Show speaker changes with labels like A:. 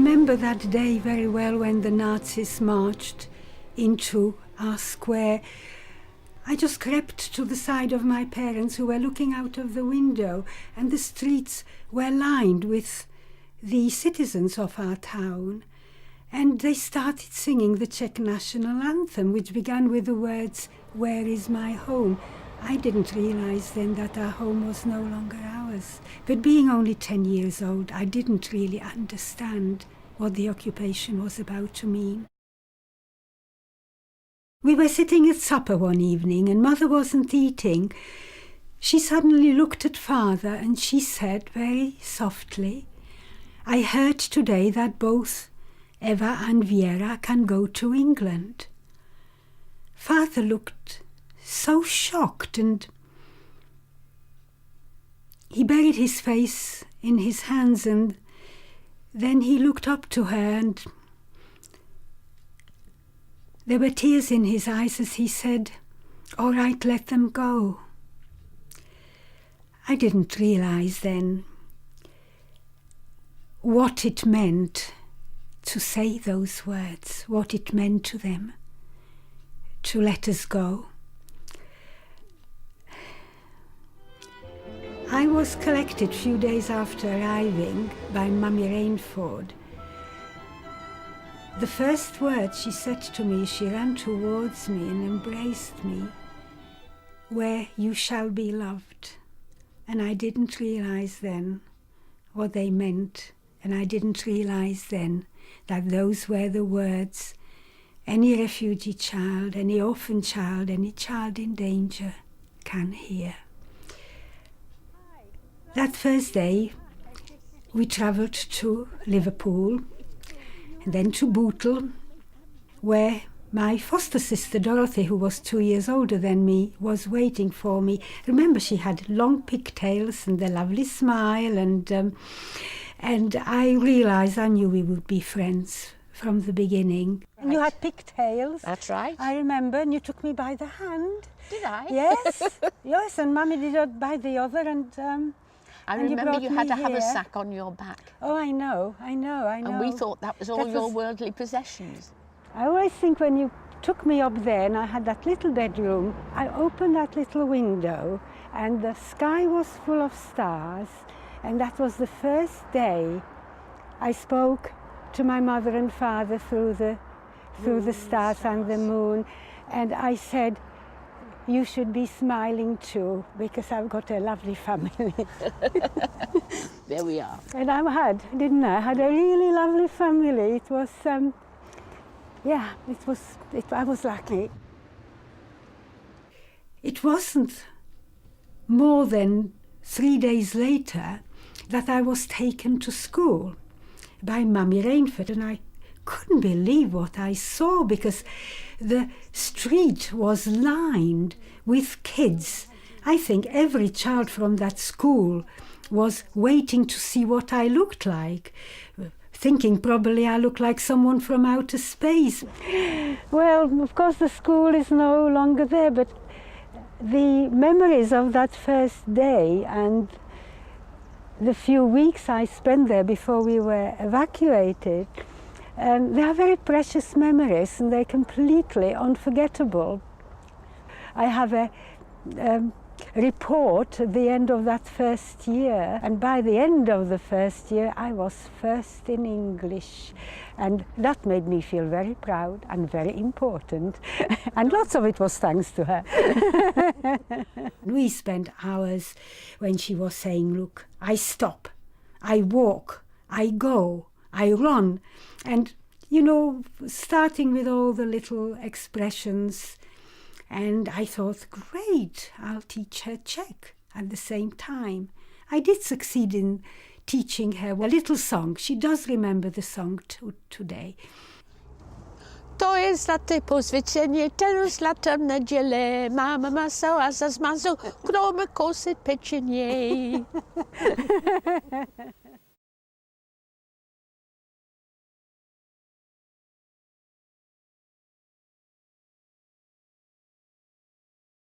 A: remember that day very well when the Nazis marched into our square. I just crept to the side of my parents, who were looking out of the window, and the streets were lined with the citizens of our town. And they started singing the Czech national anthem, which began with the words, "Where is my home?" I didn't realize then that our home was no longer ours. But being only 10 years old, I didn't really understand what the occupation was about to mean. We were sitting at supper one evening and Mother wasn't eating. She suddenly looked at Father and she said very softly, "I heard today that both Eva and Vera can go to England." Father looked so shocked and he buried his face in his hands, and then he looked up to her and there were tears in his eyes as he said, "All right, let them go." I didn't realize then what it meant to say those words, what it meant to them to let us go. I was collected a few days after arriving by Mummy Rainford. The first word she said to me, she ran towards me and embraced me, "Where you shall be loved." And I didn't realize then what they meant, and I didn't realize then that those were the words any refugee child, any orphan child, any child in danger can hear. That first day we travelled to Liverpool and then to Bootle, where my foster sister Dorothy, who was 2 years older than me, was waiting for me. Remember, she had long pigtails and a lovely smile, and I realised, I knew we would be friends from the beginning. Right. And you had pigtails.
B: That's right.
A: I remember, and you took me by the hand.
B: Did I?
A: Yes, yes, and Mummy did it by the other, and
B: I remember you had to have a
A: here.
B: sack on your back.
A: Oh, I know.
B: And we thought that was all your worldly possessions.
A: I always think when you took me up there and I had that little bedroom, I opened that little window and the sky was full of stars, and that was the first day I spoke to my mother and father through the stars and the moon, and I said, "You should be smiling too, because I've got a lovely family."
B: There we are.
A: And I had a really lovely family. It was, I was lucky. It wasn't more than 3 days later that I was taken to school by Mummy Rainford, and I couldn't believe what I saw, because the street was lined with kids. I think every child from that school was waiting to see what I looked like, thinking probably I looked like someone from outer space. Well, of course the school is no longer there, but the memories of that first day and the few weeks I spent there before we were evacuated, they are very precious memories, and they're completely unforgettable. I have a report at the end of that first year, and by the end of the first year I was first in English, and that made me feel very proud and very important. And lots of it was thanks to her. We spent hours when she was saying, "Look, I stop, I walk, I go, I run," and you know, starting with all the little expressions. And I thought, great, I'll teach her Czech at the same time. I did succeed in teaching her a little song. She does remember the song today.
B: To jest zlaté posvěcení, ten zlaté neděle, máme maso a zas maso, kromě kosit pečeně.